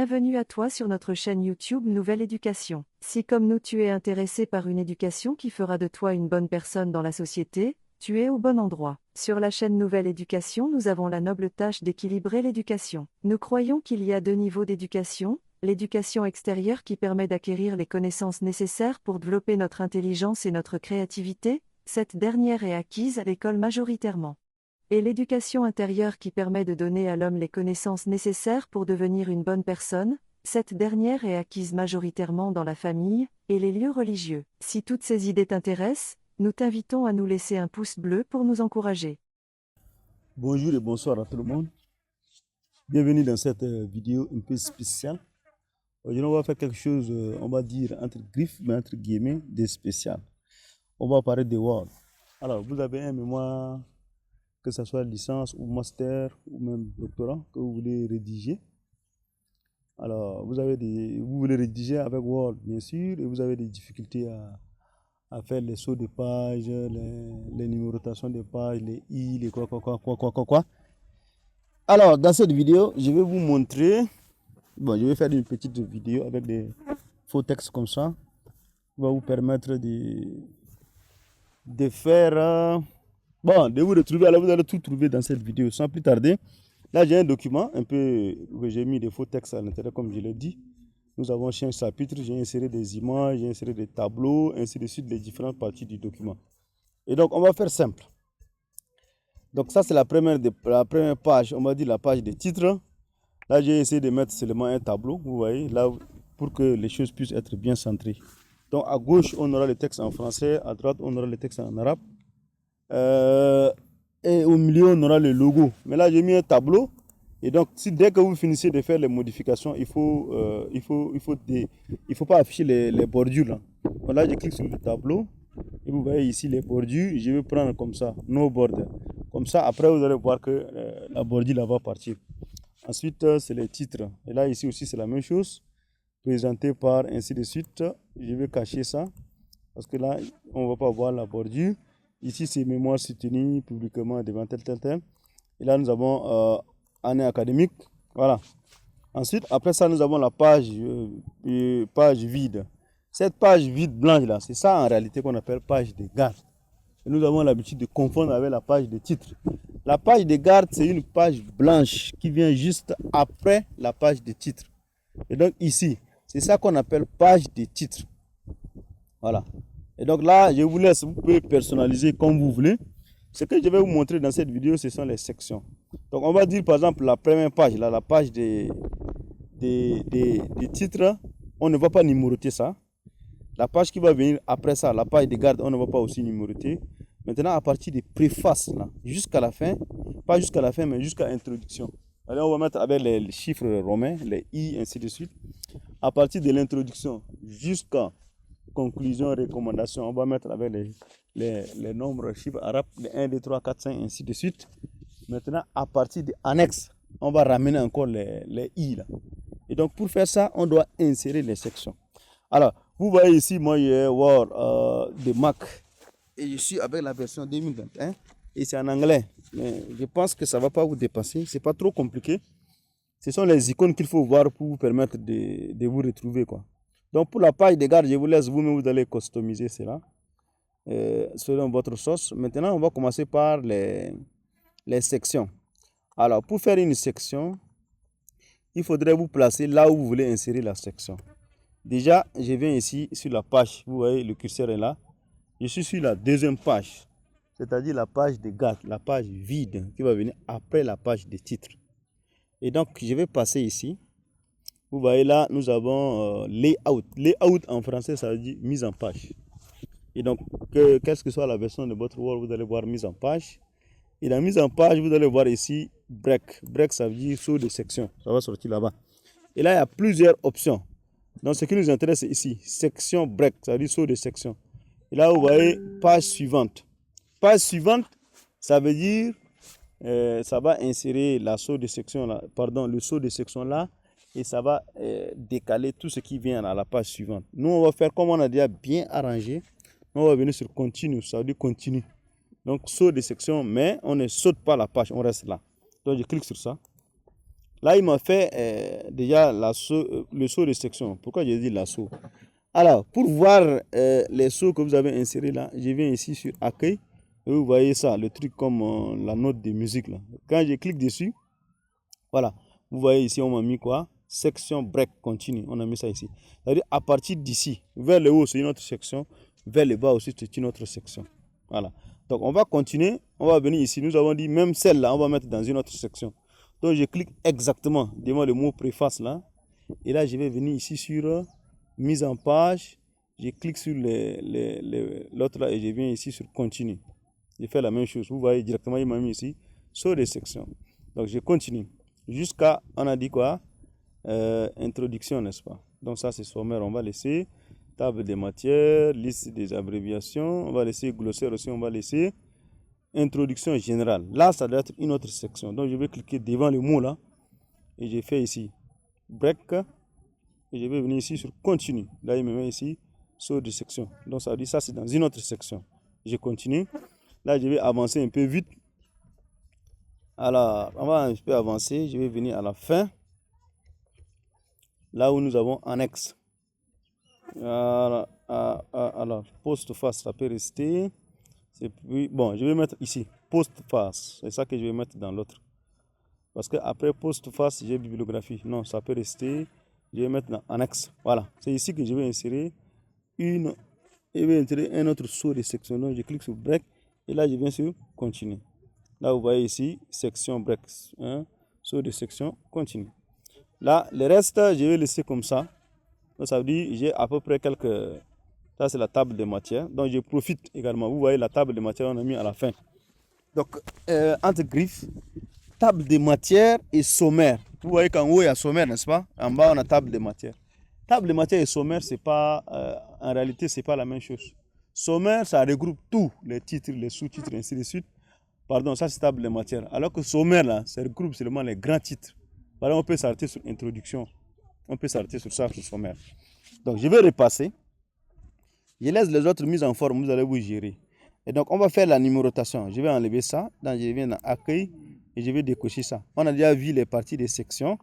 Bienvenue à toi sur notre chaîne YouTube Nouvelle Éducation. Si comme nous tu es intéressé par une éducation qui fera de toi une bonne personne dans la société, tu es au bon endroit. Sur la chaîne Nouvelle Éducation, nous avons la noble tâche d'équilibrer l'éducation. Nous croyons qu'il y a deux niveaux d'éducation, l'éducation extérieure qui permet d'acquérir les connaissances nécessaires pour développer notre intelligence et notre créativité, cette dernière est acquise à l'école majoritairement. Et l'éducation intérieure qui permet de donner à l'homme les connaissances nécessaires pour devenir une bonne personne, cette dernière est acquise majoritairement dans la famille et les lieux religieux. Si toutes ces idées t'intéressent, nous t'invitons à nous laisser un pouce bleu pour nous encourager. Bonjour et bonsoir à tout le monde. Bienvenue dans cette vidéo un peu spéciale. Aujourd'hui, on va faire quelque chose, on va dire entre griffes, mais entre guillemets, de spécial. On va parler de Word. Alors, vous avez un mémoire, que ce soit licence ou master ou même doctorat, que vous voulez rédiger. Alors, vous voulez rédiger avec Word, bien sûr, et vous avez des difficultés à faire les sauts de pages, les numérotations de pages, les i, les quoi. Alors, dans cette vidéo, je vais vous montrer, je vais faire une petite vidéo avec des faux textes comme ça, qui va vous permettre de faire, de vous retrouver. Alors, vous allez tout trouver dans cette vidéo sans plus tarder. Là, j'ai un document un peu où j'ai mis des faux textes à l'intérieur, comme je l'ai dit. Nous avons un chapitre, j'ai inséré des images, j'ai inséré des tableaux, ainsi de suite, les différentes parties du document. Et donc, on va faire simple. Donc, ça, c'est la première page, on va dire la page des titres. Là, j'ai essayé de mettre seulement un tableau, vous voyez, là, pour que les choses puissent être bien centrées. Donc, à gauche, on aura le texte en français, à droite, on aura le texte en arabe. Et au milieu, on aura le logo. Mais là, j'ai mis un tableau. Et donc, dès que vous finissez de faire les modifications, il faut pas afficher les bordures. Là. Donc là, je clique sur le tableau. Et vous voyez ici les bordures. Je vais prendre comme ça, no border. Comme ça, après, vous allez voir que la bordure là va partir. Ensuite, c'est les titres. Et là, ici aussi, c'est la même chose. Présenté par ainsi de suite. Je vais cacher ça. Parce que là, on ne va pas voir la bordure. Ici, c'est mémoire soutenue publiquement devant tel. Et là, nous avons année académique. Voilà. Ensuite, après ça, nous avons la page vide. Cette page vide blanche là, c'est ça en réalité qu'on appelle page de garde. Et nous avons l'habitude de confondre avec la page de titre. La page de garde, c'est une page blanche qui vient juste après la page de titre. Et donc ici, c'est ça qu'on appelle page de titre. Voilà. Et donc là, je vous laisse, vous pouvez personnaliser comme vous voulez. Ce que je vais vous montrer dans cette vidéo, ce sont les sections. Donc on va dire par exemple la première page, là, la page des titres, on ne va pas numéroter ça. La page qui va venir après ça, la page de garde, on ne va pas aussi numéroter. Maintenant, à partir des préfaces, jusqu'à la fin, pas jusqu'à la fin, mais jusqu'à l'introduction. Alors, on va mettre avec les chiffres romains, les i, ainsi de suite. À partir de l'introduction jusqu'à conclusion, recommandation, on va mettre avec les nombres, chiffres arabes, les 1, 2, 3, 4, 5, ainsi de suite. Maintenant, à partir des annexes, on va ramener encore les i. Là. Et donc, pour faire ça, on doit insérer les sections. Alors, vous voyez ici, moi, j'ai Word de Mac. Et je suis avec la version 2021. Et c'est en anglais. Mais je pense que ça ne va pas vous dépasser. Ce n'est pas trop compliqué. Ce sont les icônes qu'il faut voir pour vous permettre de vous retrouver, quoi. Donc, pour la page de garde, je vous laisse vous-même, vous allez customiser cela selon votre sauce. Maintenant, on va commencer par les sections. Alors, pour faire une section, il faudrait vous placer là où vous voulez insérer la section. Déjà, je viens ici sur la page. Vous voyez, le curseur est là. Je suis sur la deuxième page, c'est-à-dire la page de garde, la page vide qui va venir après la page de titre. Et donc, je vais passer ici. Vous voyez là, nous avons layout. Layout en français, ça veut dire mise en page. Et donc, qu'est-ce que soit la version de votre Word, vous allez voir mise en page. Et la mise en page, vous allez voir ici break. Break, ça veut dire saut de section. Ça va sortir là-bas. Et là, il y a plusieurs options. Donc, ce qui nous intéresse, c'est ici. Section break, ça veut dire saut de section. Et là, vous voyez page suivante. Page suivante, ça veut dire, ça va insérer la saut de section là, pardon, le saut de section là. Et ça va décaler tout ce qui vient à la page suivante. Nous, on va faire comme on a déjà bien arrangé. On va venir sur continue, ça veut dire continue. Donc, saut de section, mais on ne saute pas la page, on reste là. Donc, je clique sur ça. Là, il m'a fait déjà le saut de section. Pourquoi j'ai dit l'assaut? Alors, pour voir les sauts que vous avez insérés là, je viens ici sur accueil. Et vous voyez ça, le truc comme la note de musique là. Quand je clique dessus, voilà. Vous voyez ici, on m'a mis quoi? Section break continue. On a mis ça ici. C'est-à-dire à partir d'ici, vers le haut, c'est une autre section. Vers le bas aussi, c'est une autre section. Voilà. Donc, on va continuer. On va venir ici. Nous avons dit même celle-là, on va mettre dans une autre section. Donc, je clique exactement devant le mot préface là. Et là, je vais venir ici sur mise en page. Je clique sur l'autre là et je viens ici sur continue. Je fais la même chose. Vous voyez directement, il m'a mis ici sur les sections. Donc, je continue. Jusqu'à, on a dit quoi? Introduction, n'est-ce pas? Donc, ça, c'est sommaire. On va laisser table des matières, liste des abréviations. On va laisser glossaire aussi. On va laisser introduction générale. Là, ça doit être une autre section. Donc, je vais cliquer devant le mot là. Et je fais ici break. Et je vais venir ici sur continue. Là, il me met ici sur des sections. Donc, ça veut dire ça, c'est dans une autre section. Je continue. Là, je vais avancer un peu vite. Alors, on va un peu avancer. Je vais venir à la fin. Là où nous avons annexe. Alors, postface, ça peut rester. Bon, je vais mettre ici postface. C'est ça que je vais mettre dans l'autre. Parce que après postface, j'ai bibliographie. Non, ça peut rester. Je vais mettre dans annexe. Voilà. C'est ici que je vais insérer je vais insérer un autre saut de section. Donc, je clique sur break. Et là, je viens sur continue. Là, vous voyez ici, section break. Hein, saut de section, continue. Là, le reste, je vais laisser comme ça. Donc, ça veut dire j'ai à peu près quelques... Ça, c'est la table de matière. Donc, je profite également. Vous voyez, la table de matière, on a mis à la fin. Donc, entre griffes, table de matière et sommaire. Vous voyez qu'en haut, il y a sommaire, n'est-ce pas? En bas, on a table de matière. Table de matière et sommaire, c'est pas... en réalité, c'est pas la même chose. Sommaire, ça regroupe tous les titres, les sous-titres, ainsi de suite. Pardon, ça, c'est table de matière. Alors que sommaire, là, ça regroupe seulement les grands titres. Par exemple, on peut s'arrêter sur introduction. On peut s'arrêter sur ça, sur sommaire. Donc, je vais repasser. Je laisse les autres mises en forme, vous allez vous gérer. Et donc, on va faire la numérotation. Je vais enlever ça. Donc, je viens dans accueil et je vais décocher ça. On a déjà vu les parties des sections.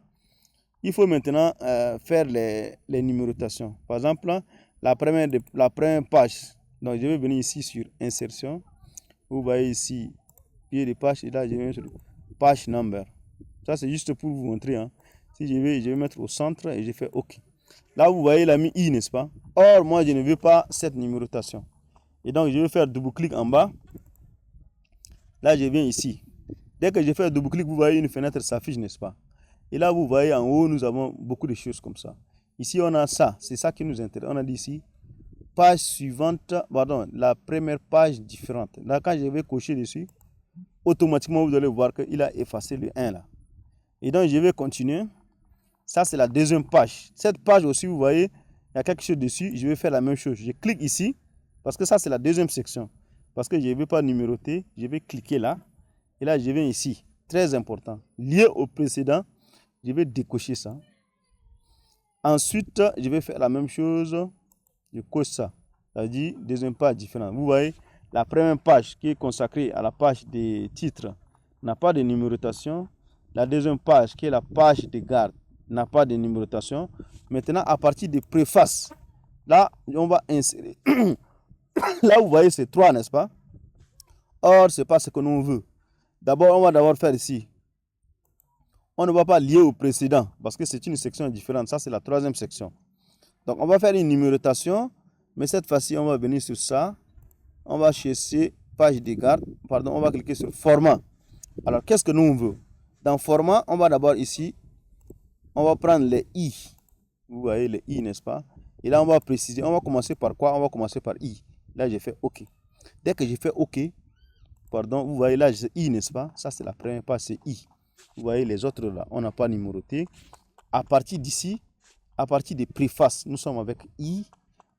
Il faut maintenant faire les numérotations. Par exemple, la première page. Donc, je vais venir ici sur insertion. Vous voyez ici, pied de page. Et là, je vais sur page number. Ça, c'est juste pour vous montrer. Hein. Si je vais mettre au centre et je fais OK. Là, vous voyez, il a mis I, n'est-ce pas? Or, moi, je ne veux pas cette numérotation. Et donc, je vais faire double-clic en bas. Là, je viens ici. Dès que je fais double-clic, vous voyez une fenêtre s'affiche, n'est-ce pas? Et là, vous voyez en haut, nous avons beaucoup de choses comme ça. Ici, on a ça. C'est ça qui nous intéresse. On a dit ici, page suivante, pardon, la première page différente. Là, quand je vais cocher dessus, automatiquement, vous allez voir qu'il a effacé le 1 là. Et donc, je vais continuer. Ça, c'est la deuxième page. Cette page aussi, vous voyez, il y a quelque chose dessus. Je vais faire la même chose. Je clique ici, parce que ça, c'est la deuxième section. Parce que je ne vais pas numéroter. Je vais cliquer là. Et là, je viens ici. Très important. Lié au précédent, je vais décocher ça. Ensuite, je vais faire la même chose. Je coche ça. C'est-à-dire, deuxième page différente. Vous voyez, la première page qui est consacrée à la page des titres n'a pas de numérotation. La deuxième page, qui est la page de garde, n'a pas de numérotation. Maintenant, à partir de préface, là, on va insérer. Là, vous voyez, c'est 3, n'est-ce pas? Or, ce n'est pas ce que l'on veut. D'abord, on va d'abord faire ici. On ne va pas lier au précédent parce que c'est une section différente. Ça, c'est la troisième section. Donc, on va faire une numérotation. Mais cette fois-ci, on va venir sur ça. On va chercher page de garde. Pardon, on va cliquer sur format. Alors, qu'est-ce que nous on veut? Dans format, on va d'abord ici. On va prendre les I. Vous voyez les I, n'est-ce pas? Et là, on va préciser. On va commencer par quoi? On va commencer par I. Là, j'ai fait OK. Dès que j'ai fait OK, pardon, vous voyez là, j'ai I, n'est-ce pas? Ça, c'est la première page, c'est I. Vous voyez les autres là, on n'a pas numéroté. À partir d'ici, à partir des préfaces, nous sommes avec I.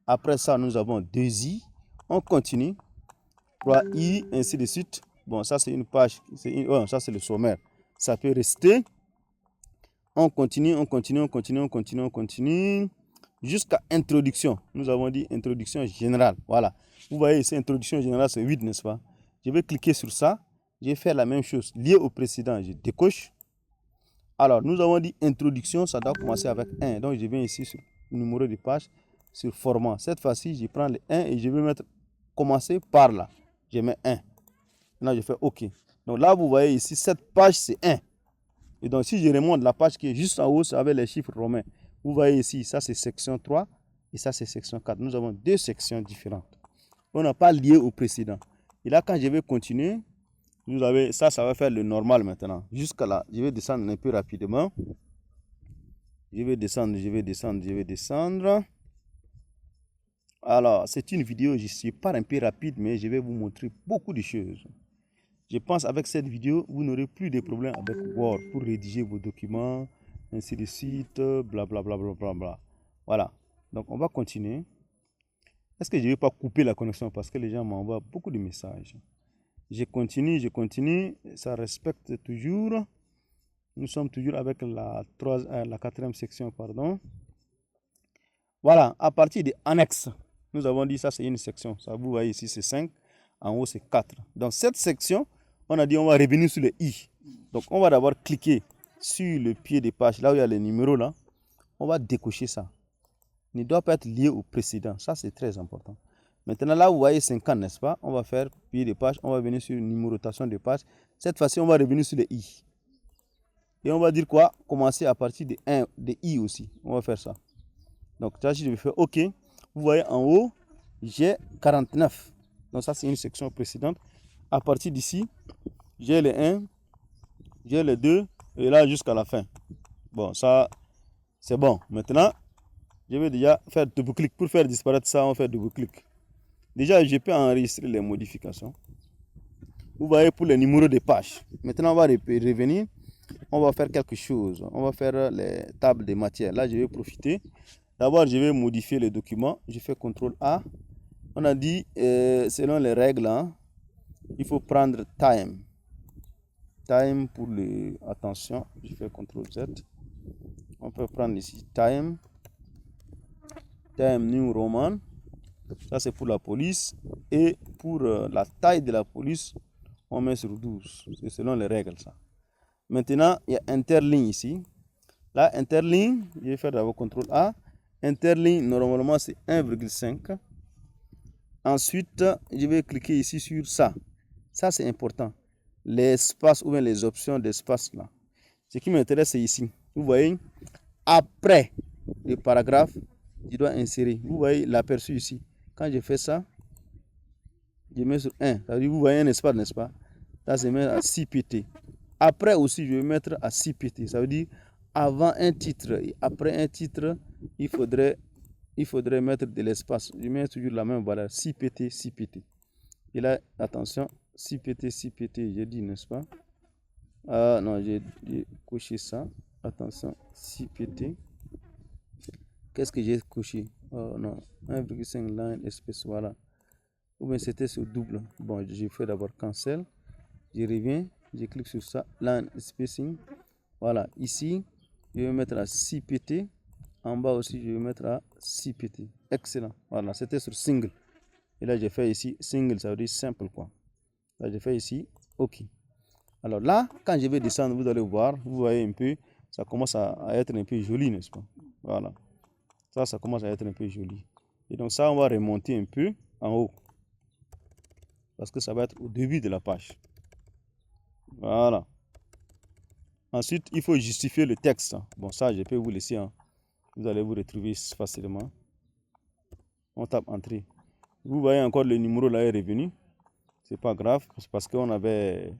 Après ça, nous avons 2 I. On continue. 3 I, ainsi de suite. Bon, ça, c'est une page. Ça, c'est le sommaire. Ça peut rester. On continue, on continue, on continue, on continue, on continue. Jusqu'à introduction. Nous avons dit introduction générale. Voilà. Vous voyez ici, introduction générale, c'est 8, n'est-ce pas? Je vais cliquer sur ça. Je vais faire la même chose. Lié au précédent, je décoche. Alors, nous avons dit introduction, ça doit commencer avec 1. Donc, je viens ici sur numéro de page, sur format. Cette fois-ci, je prends le 1 et je vais mettre commencer par là. Je mets 1. Maintenant, je fais OK. Donc là, vous voyez ici, cette page, c'est 1. Et donc, si je remonte la page qui est juste en haut, c'est avec les chiffres romains. Vous voyez ici, ça c'est section 3 et ça c'est section 4. Nous avons deux sections différentes. On n'a pas lié au précédent. Et là, quand je vais continuer, vous avez ça, ça va faire le normal maintenant. Jusqu'à là, je vais descendre un peu rapidement. Je vais descendre. Alors, c'est une vidéo, je pars un peu rapide, mais je vais vous montrer beaucoup de choses. Je pense qu'avec cette vidéo, vous n'aurez plus de problèmes avec Word pour rédiger vos documents, ainsi de suite, blablabla. Voilà. Donc, on va continuer. Est-ce que je ne vais pas couper la connexion parce que les gens m'envoient beaucoup de messages? Je continue. Ça respecte toujours. Nous sommes toujours avec la quatrième section, pardon. Voilà, à partir des annexes, nous avons dit ça c'est une section. Ça, vous voyez ici c'est 5, en haut c'est 4. Dans cette section, on a dit on va revenir sur le i. Donc on va d'abord cliquer sur le pied des pages, là où il y a les numéros là. On va décocher ça. Il ne doit pas être lié au précédent. Ça c'est très important. Maintenant là vous voyez 50, n'est-ce pas? On va faire pied des pages, on va venir sur numérotation de pages. Cette fois-ci on va revenir sur le i. Et on va dire quoi? Commencer à partir de 1, de i aussi. On va faire ça. Donc là, si je vais faire OK, vous voyez en haut, j'ai 49. Donc ça, c'est une section précédente. À partir d'ici, j'ai le 1, j'ai le 2, et là jusqu'à la fin. Bon, ça, c'est bon. Maintenant, je vais déjà faire double-clic. Pour faire disparaître ça, on va faire double-clic. Déjà, je peux enregistrer les modifications. Vous voyez pour les numéros de pages. Maintenant, on va revenir. On va faire quelque chose. On va faire les tables de matière. Là, je vais profiter. D'abord, je vais modifier le document. Je fais CTRL A. On a dit, selon les règles, hein, il faut prendre time. Time pour le... Attention, je fais CTRL Z. On peut prendre ici time. Time New Roman. Ça, c'est pour la police. Et pour la taille de la police, on met sur 12. C'est selon les règles, ça. Maintenant, il y a interligne ici. Là, interligne, je vais faire d'abord CTRL A. Interligne, normalement, c'est 1,5. Ensuite, je vais cliquer ici sur ça. Ça, c'est important. L'espace ou bien les options d'espace là. Ce qui m'intéresse, c'est ici. Vous voyez, après le paragraphe, je dois insérer. Vous voyez l'aperçu ici. Quand je fais ça, je mets sur 1. Ça veut dire, vous voyez un espace, n'est-ce pas? Là, je mets à 6 pt. Après aussi, je vais mettre à 6 pt. Ça veut dire, avant un titre et après un titre, il faudrait mettre de l'espace. Je mets toujours la même valeur, 6 pt, 6 pt. Et là, attention, 6 pt, 6 pt, j'ai dit, n'est-ce pas? Ah non, j'ai coché ça. Attention, 6 pt. Qu'est-ce que j'ai coché? Oh non, 1,5 line espace, voilà. Ou bien c'était sur double. Bon, j'ai fait d'abord cancel. Je reviens, je clique sur ça, line spacing. Voilà, ici, je vais mettre à 6 pt. En bas aussi, je vais mettre à 6 pt. Excellent. Voilà, c'était sur single. Et là, j'ai fait ici single, ça veut dire simple quoi. Là, j'ai fait ici OK. Alors là, quand je vais descendre, vous allez voir, vous voyez un peu, ça commence à être un peu joli, n'est-ce pas? Voilà. Ça commence à être un peu joli. Et donc ça, on va remonter un peu en haut. Parce que ça va être au début de la page. Voilà. Ensuite, il faut justifier le texte. Bon, ça, je peux vous laisser. Hein. Vous allez vous retrouver facilement. On tape entrée. Vous voyez encore le numéro là est revenu. C'est pas grave. C'est parce qu'on avait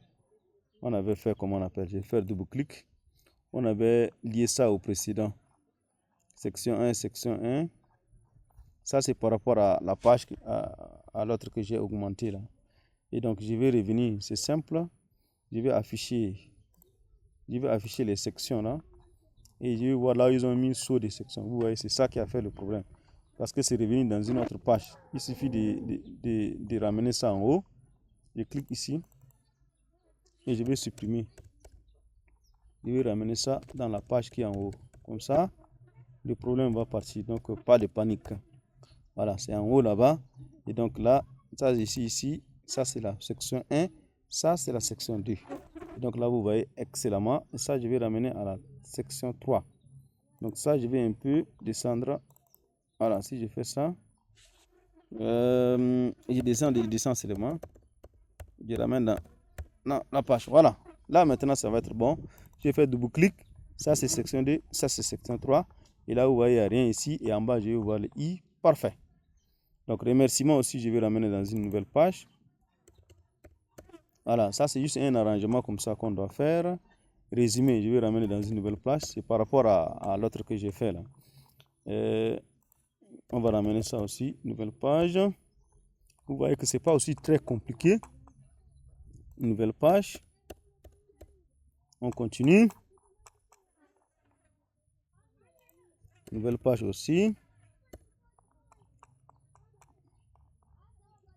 fait, comment on appelle, je vais faire double clic. On avait lié ça au précédent. Section 1, section 1. Ça, c'est par rapport à la page, à l'autre que j'ai augmenté là. Et donc, je vais revenir. C'est simple. Je vais afficher les sections là. Et je vais voir là où ils ont mis saut des sections. Vous voyez, c'est ça qui a fait le problème. Parce que c'est revenu dans une autre page. Il suffit de ramener ça en haut. Je clique ici. Et je vais supprimer. Je vais ramener ça dans la page qui est en haut. Comme ça, le problème va partir. Donc, pas de panique. Voilà, c'est en haut là-bas. Et donc là, ça ici, ça c'est la section 1. Ça c'est la section 2. Et donc là, vous voyez excellemment. Et ça, je vais ramener à la section 3. Donc ça, je vais un peu descendre. Voilà, si je fais ça, je descends seulement. Je ramène dans la page. Voilà. Là, maintenant, ça va être bon. Je fais double-clic. Ça, c'est section 2. Ça, c'est section 3. Et là, vous voyez, il n'y a rien ici. Et en bas, je vais voir le I. Parfait. Donc, remerciement aussi, je vais ramener dans une nouvelle page. Voilà, ça, c'est juste un arrangement comme ça qu'on doit faire. Résumé, je vais ramener dans une nouvelle page. C'est par rapport à l'autre que j'ai fait là. On va ramener ça aussi, nouvelle page. Vous voyez que c'est pas aussi très compliqué. Nouvelle page. On continue. Nouvelle page aussi.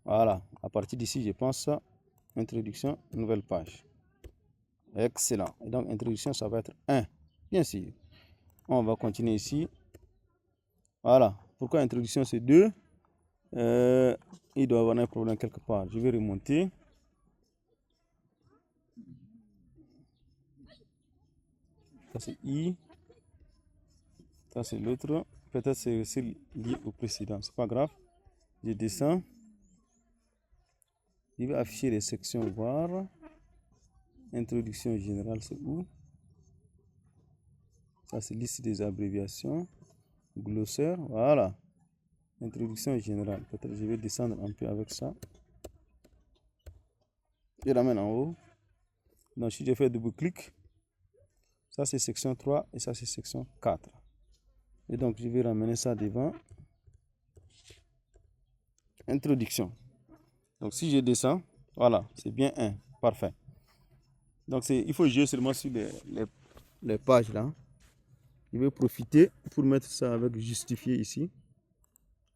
Voilà, à partir d'ici, je pense, introduction, nouvelle page. Excellent. Et donc, introduction, ça va être 1. Bien sûr. On va continuer ici. Voilà. Pourquoi introduction, c'est 2? Il doit y avoir un problème quelque part. Je vais remonter. Ça, c'est I. Ça, c'est l'autre. Peut-être c'est lié au précédent. C'est pas grave. Je descends. Je vais afficher les sections voir. Introduction générale, c'est où? Ça, c'est liste des abréviations. Glossaire, voilà. Introduction générale. Peut-être je vais descendre un peu avec ça. Je ramène en haut. Donc, si je fais double-clic, ça c'est section 3 et ça c'est section 4. Et donc, je vais ramener ça devant. Introduction. Donc, si je descends, voilà, c'est bien 1. Parfait. Donc, il faut jouer seulement sur les pages là. Je vais profiter pour mettre ça avec justifié ici.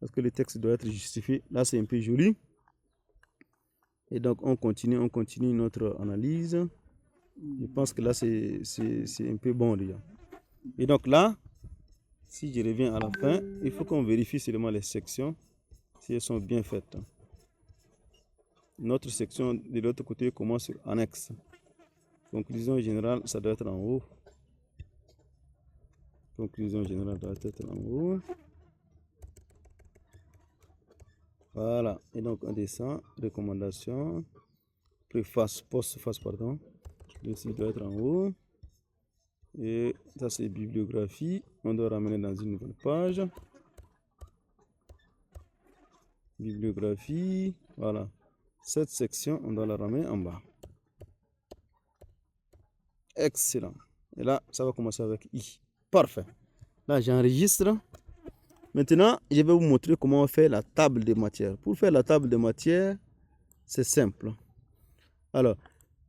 Parce que le texte doit être justifié. Là, c'est un peu joli. Et donc, on continue notre analyse. Je pense que là, c'est un peu bon déjà. Et donc là, si je reviens à la fin, il faut qu'on vérifie seulement les sections, si elles sont bien faites. Notre section de l'autre côté commence sur annexe. Conclusion générale, ça doit être en haut. Conclusion générale doit être en haut. Voilà. Et donc, on descend. Recommandation. Préface, postface, pardon. Ici, doit être en haut. Et ça, c'est bibliographie. On doit ramener dans une nouvelle page. Bibliographie. Voilà. Cette section, on doit la ramener en bas. Excellent. Et là, ça va commencer avec I. Parfait. Là, j'enregistre. Maintenant, je vais vous montrer comment on fait la table de matière. Pour faire la table de matière, c'est simple. Alors,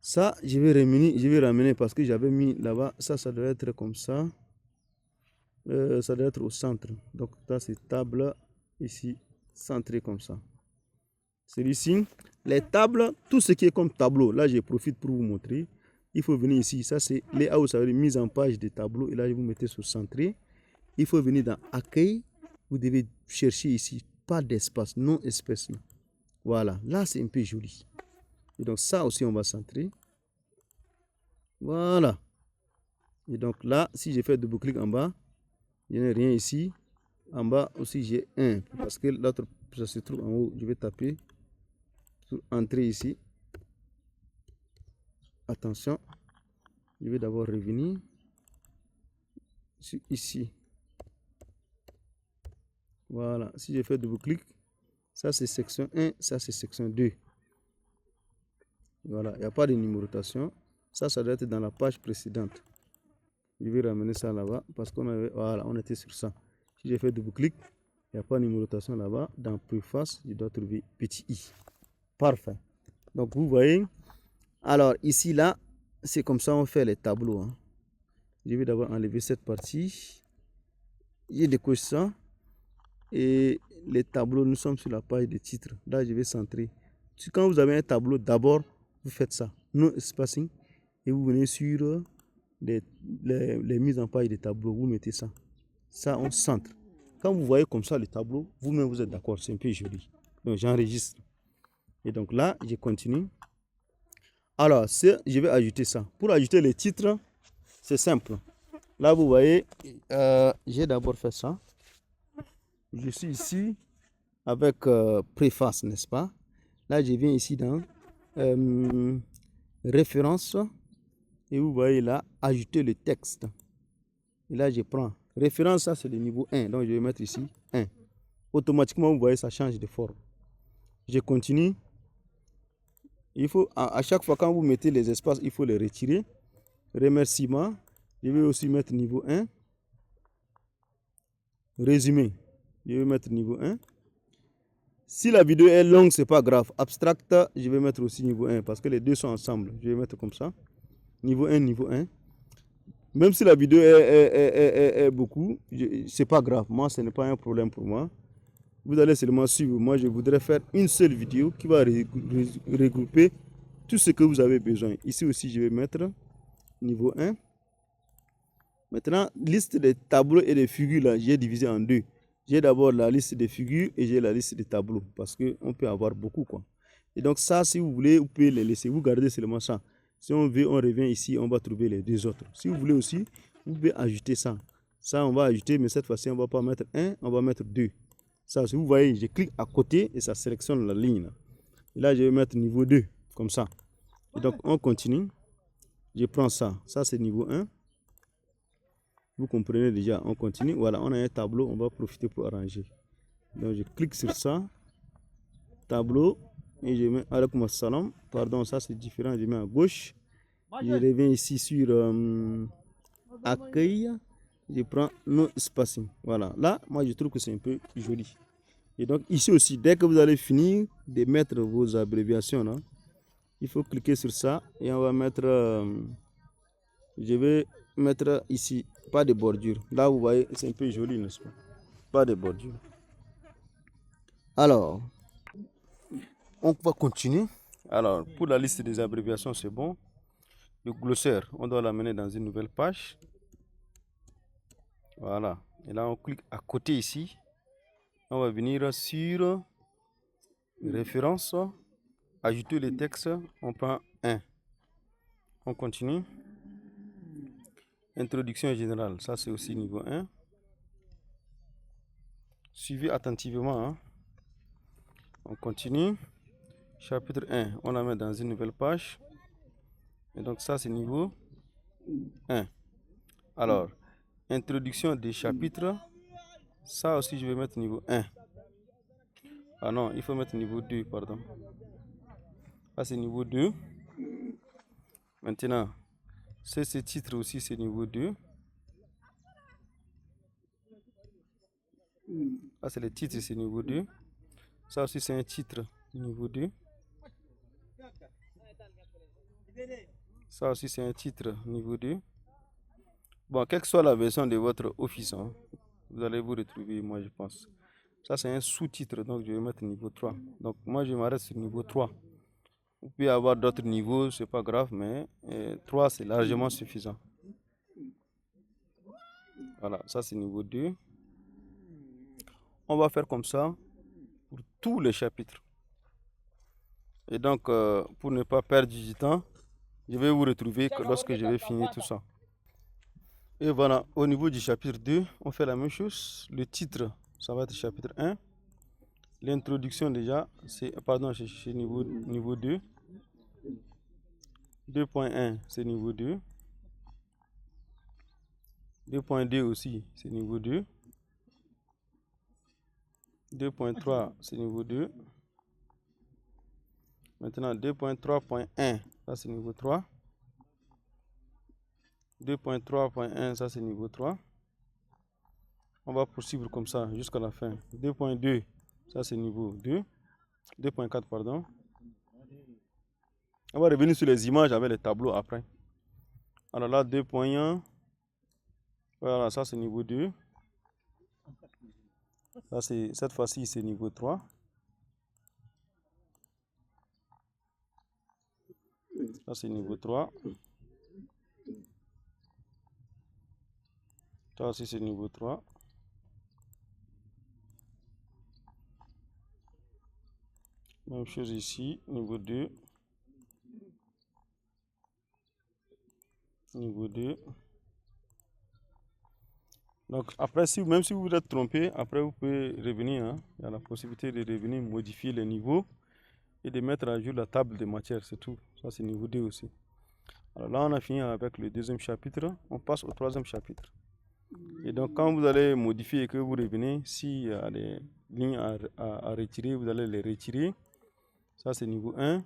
ça, je vais ramener parce que j'avais mis là-bas. Ça doit être comme ça. Ça doit être au centre. Donc, là, c'est table ici, centré comme ça. Celui-ci, les tables, tout ce qui est comme tableau. Là, je profite pour vous montrer. Il faut venir ici. Ça, c'est layout, ça veut dire mise en page des tableaux. Et là, vous mettez sur centré. Il faut venir dans accueil. Vous devez chercher ici, pas d'espace, non espèce. Voilà, là, c'est un peu joli. Et donc, ça aussi, on va centrer. Voilà. Et donc là, si je fais double-clic en bas, je n'ai rien ici. En bas aussi, j'ai 1. Parce que l'autre, ça se trouve en haut. Je vais taper sur entrée ici. Attention. Je vais d'abord revenir sur ici. Voilà. Si je fais double-clic, ça c'est section 1, ça c'est section 2. Voilà. Il n'y a pas de numérotation. Ça doit être dans la page précédente. Je vais ramener ça là-bas parce qu'on avait, voilà, on était sur ça. Si je fais double-clic, il n'y a pas de numérotation là-bas. Dans préface, je dois trouver petit i. Parfait. Donc vous voyez. Alors ici, là, c'est comme ça on fait les tableaux. Hein. Je vais d'abord enlever cette partie. Je décoche ça. Et les tableaux, nous sommes sur la page des titres. Là, je vais centrer. Quand vous avez un tableau, d'abord, vous faites ça. No spacing. Et vous venez sur les mises en page des tableaux. Vous mettez ça. Ça, on centre. Quand vous voyez comme ça le tableau, vous-même, vous êtes d'accord. C'est un peu joli. Donc, j'enregistre. Et donc là, je continue. Alors, je vais ajouter ça. Pour ajouter les titres, c'est simple. Là, vous voyez, j'ai d'abord fait ça. Je suis ici avec préface, n'est-ce pas? Là, je viens ici dans référence. Et vous voyez là, ajouter le texte. Et là, je prends référence, ça c'est le niveau 1. Donc, je vais mettre ici 1. Automatiquement, vous voyez, ça change de forme. Je continue. Il faut, à chaque fois quand vous mettez les espaces, il faut les retirer. Remerciement. Je vais aussi mettre niveau 1. Résumé. Je vais mettre niveau 1. Si la vidéo est longue, c'est pas grave. Abstract, je vais mettre aussi niveau 1 parce que les deux sont ensemble. Je vais mettre comme ça. Niveau 1, niveau 1. Même si la vidéo est beaucoup, c'est pas grave. Moi, ce n'est pas un problème pour moi. Vous allez seulement suivre. Moi, je voudrais faire une seule vidéo qui va regrouper tout ce que vous avez besoin. Ici aussi, je vais mettre niveau 1. Maintenant, liste des tableaux et des figures, là, j'ai divisé en deux. J'ai d'abord la liste des figures et j'ai la liste des tableaux parce qu'on peut avoir beaucoup, quoi. Et donc ça, si vous voulez, vous pouvez les laisser. Vous gardez seulement ça. Si on veut, on revient ici, on va trouver les deux autres. Si vous voulez aussi, vous pouvez ajouter ça. Ça, on va ajouter, mais cette fois-ci, on ne va pas mettre 1, on va mettre 2. Ça, si vous voyez, je clique à côté et ça sélectionne la ligne, là. Et là, je vais mettre niveau 2, comme ça. Et donc, on continue. Je prends ça. Ça, c'est niveau 1. Vous comprenez déjà, on continue. Voilà, on a un tableau, on va profiter pour arranger. Donc, je clique sur ça. Tableau. Et je mets avec ma salam. Pardon, ça c'est différent. Je mets à gauche. Je reviens ici sur accueil. Je prends no spacing. Voilà. Là, moi je trouve que c'est un peu joli. Et donc ici aussi, dès que vous allez finir de mettre vos abréviations, là, il faut cliquer sur ça. Et on va mettre... je vais mettre ici, pas de bordure. Là, vous voyez, c'est un peu joli, n'est-ce pas? Pas de bordure. Alors... on va continuer. Alors, pour la liste des abréviations, c'est bon. Le glossaire, on doit l'amener dans une nouvelle page. Voilà. Et là, on clique à côté ici. On va venir sur référence, ajouter les textes. On prend 1. On continue. Introduction générale, ça c'est aussi niveau 1. Suivez attentivement. Hein. On continue. Chapitre 1, on la met dans une nouvelle page. Et donc ça c'est niveau 1. Alors, introduction des chapitres. Ça aussi je vais mettre niveau 1. Ah non, il faut mettre niveau 2, pardon. Ça c'est niveau 2. Maintenant, ce titre aussi c'est niveau 2. Ça c'est le titre, c'est niveau 2. Ça aussi c'est un titre niveau 2. Ça aussi c'est un titre niveau 2. Bon, quelle que soit la version de votre office, hein, vous allez vous retrouver, moi je pense. Ça c'est un sous-titre, donc je vais mettre niveau 3. Donc moi je m'arrête sur niveau 3. Vous pouvez avoir d'autres niveaux, c'est pas grave, mais 3 c'est largement suffisant. Voilà, ça c'est niveau 2. On va faire comme ça pour tous les chapitres. Et donc, pour ne pas perdre du temps, je vais vous retrouver lorsque je vais finir tout ça. Et voilà, au niveau du chapitre 2, on fait la même chose. Le titre, ça va être chapitre 1. L'introduction déjà, c'est, pardon, c'est niveau 2. 2.1, c'est niveau 2. 2.2 aussi, c'est niveau 2. 2.3, c'est niveau 2. Maintenant, 2.3.1, ça c'est niveau 3. 2.3.1, ça c'est niveau 3. On va poursuivre comme ça jusqu'à la fin. 2.2, ça c'est niveau 2. 2.4, pardon. On va revenir sur les images avec les tableaux après. Alors là, 2.1. Voilà, ça c'est niveau 2. Ça, cette fois-ci, c'est niveau 3. Ça c'est niveau 3. Ça aussi c'est niveau 3. Même chose ici, niveau 2. Niveau 2. Donc après, même si vous vous êtes trompé, après vous pouvez revenir. Hein. Il y a la possibilité de revenir modifier les niveaux et de mettre à jour la table de matière, c'est tout. Ça c'est niveau 2 aussi. Alors là, on a fini avec le deuxième chapitre. On passe au troisième chapitre. Et donc quand vous allez modifier et que vous revenez, s'il y a des lignes à retirer, vous allez les retirer. Ça c'est niveau 1.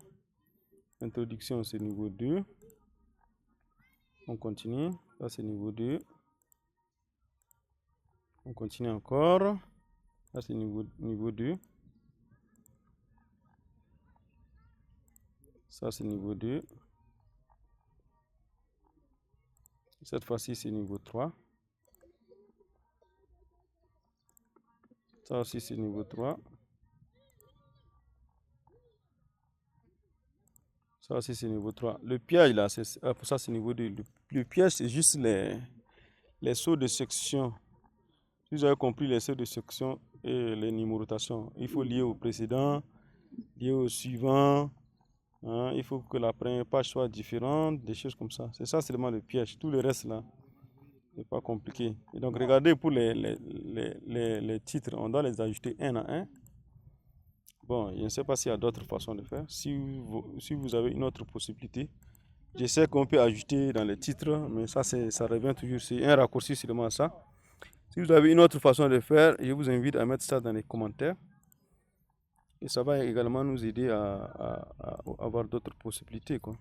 Introduction c'est niveau 2. On continue. Ça c'est niveau 2. On continue encore. Ça c'est niveau 2. Ça c'est niveau 2. Cette fois-ci c'est niveau 3. Ça aussi c'est niveau 3. Ça aussi c'est niveau 3. Le piège là, pour ça c'est niveau 2. Le piège c'est juste les sauts de section. Si vous avez compris les sauts de section et les numérotations, il faut lier au précédent, lier au suivant. Hein, il faut que la première page soit différente, des choses comme ça. C'est ça seulement le piège. Tout le reste là, c'est pas compliqué. Et donc regardez pour les titres, on doit les ajouter un à un. Bon, je ne sais pas s'il y a d'autres façons de faire. Si vous avez une autre possibilité, je sais qu'on peut ajouter dans les titres, mais ça revient toujours. C'est un raccourci seulement à ça. Si vous avez une autre façon de faire, je vous invite à mettre ça dans les commentaires. Et ça va également nous aider à avoir d'autres possibilités, quoi.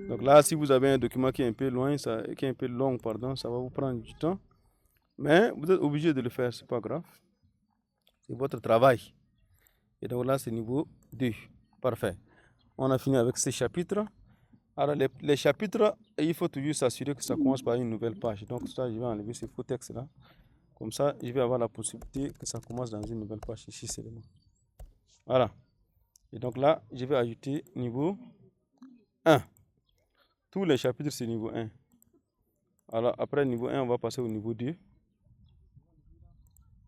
Donc là, si vous avez un document qui est un peu loin, qui est un peu long, pardon, ça va vous prendre du temps. Mais vous êtes obligé de le faire, c'est pas grave. C'est votre travail. Et donc là, c'est niveau 2. Parfait. On a fini avec ces chapitres. Alors, les chapitres, il faut toujours s'assurer que ça commence par une nouvelle page. Donc, ça, je vais enlever ces faux textes-là. Comme ça, je vais avoir la possibilité que ça commence dans une nouvelle page ici seulement. Voilà. Et donc là, je vais ajouter niveau 1. Tous les chapitres, c'est niveau 1. Alors, après niveau 1, on va passer au niveau 2.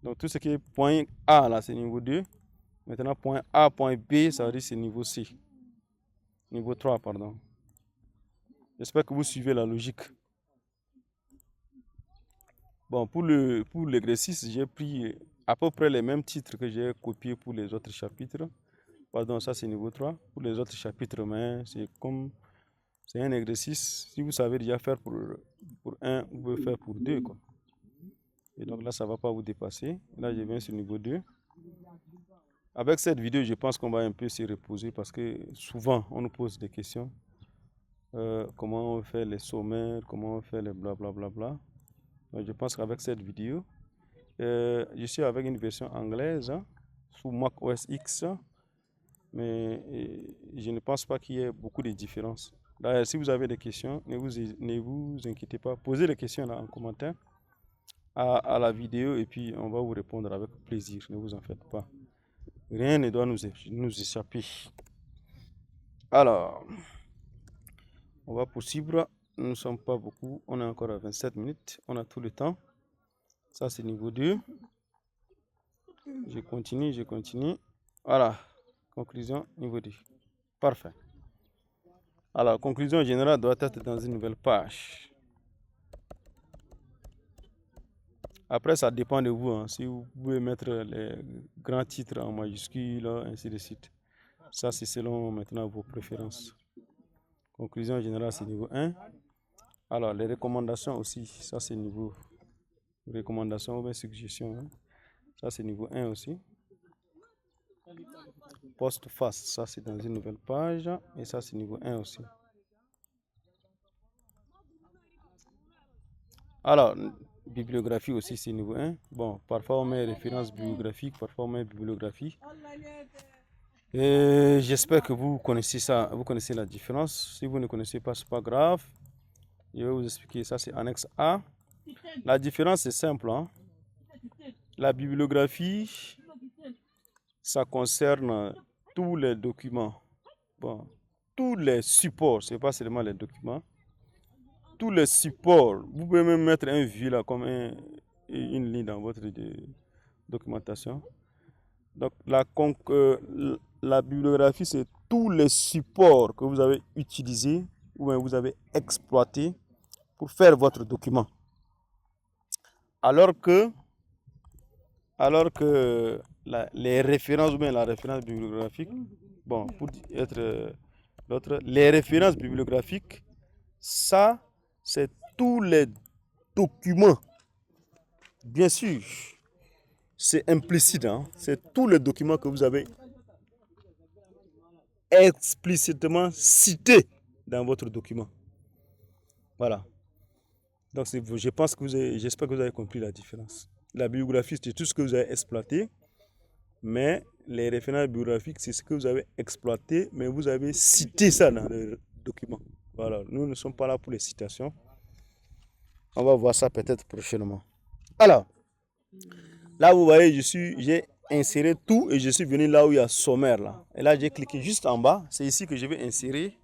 Donc, tout ce qui est point A, là, c'est niveau 2. Maintenant, point A, point B, ça veut dire c'est niveau C. Niveau 3, pardon. J'espère que vous suivez la logique. Bon, pour l'exercice, j'ai pris à peu près les mêmes titres que j'ai copiés pour les autres chapitres. Pardon, ça c'est niveau 3. Pour les autres chapitres, mais c'est un exercice. Si vous savez déjà faire pour un, vous pouvez faire pour 2, quoi. Et donc là, ça ne va pas vous dépasser. Là, je viens sur niveau 2. Avec cette vidéo, je pense qu'on va un peu se reposer parce que souvent, on nous pose des questions. Comment on fait les sommaires, comment on fait les blablabla. Donc, je pense qu'avec cette vidéo, je suis avec une version anglaise sous Mac OS X, mais je ne pense pas qu'il y ait beaucoup de différences. D'ailleurs, si vous avez des questions, ne vous inquiétez pas, posez les questions là en commentaire à la vidéo et puis on va vous répondre avec plaisir, ne vous en faites pas. Rien ne doit nous échapper. Alors, on va poursuivre. Nous ne sommes pas beaucoup, on est encore à 27 minutes, on a tout le temps. Ça c'est niveau 2. Je continue. Voilà, conclusion niveau 2. Parfait. Alors, conclusion générale doit être dans une nouvelle page. Après, ça dépend de vous. Hein. Si vous pouvez mettre les grands titres en majuscule, ainsi de suite. Ça, c'est selon maintenant vos préférences. Conclusion générale, c'est niveau 1. Alors, les recommandations aussi, ça c'est niveau recommandations ou bien suggestions. Hein. Ça, c'est niveau 1 aussi. Postface, ça c'est dans une nouvelle page. Et ça, c'est niveau 1 aussi. Alors, bibliographie aussi, c'est niveau 1. Bon, parfois on met référence bibliographique, parfois on met bibliographie. Et j'espère que vous connaissez ça, vous connaissez la différence. Si vous ne connaissez pas, c'est pas grave. Je vais vous expliquer. Ça, c'est annexe A. La différence est simple. Hein. La bibliographie, ça concerne tous les documents. Bon, tous les supports, c'est pas seulement les documents. Tous les supports. Vous pouvez même mettre un vu là comme une ligne dans votre documentation. Donc la bibliographie, c'est tous les supports que vous avez utilisés ou bien vous avez exploités pour faire votre document. Alors que, les références ou bien la référence bibliographique, bon, pour être l'autre, les références bibliographiques, ça, c'est tous les documents. Bien sûr, c'est implicite, hein, c'est tous les documents que vous avez explicitement cités dans votre document. Voilà. Donc, je pense que j'espère que vous avez compris la différence. La biographie, c'est tout ce que vous avez exploité, mais les références biographiques, c'est ce que vous avez exploité, mais vous avez cité ça dans le document. Voilà, nous ne sommes pas là pour les citations. On va voir ça peut-être prochainement. Alors, là, vous voyez, j'ai inséré tout et je suis venu là où il y a sommaire. Là. Et là, j'ai cliqué juste en bas. C'est ici que je vais insérer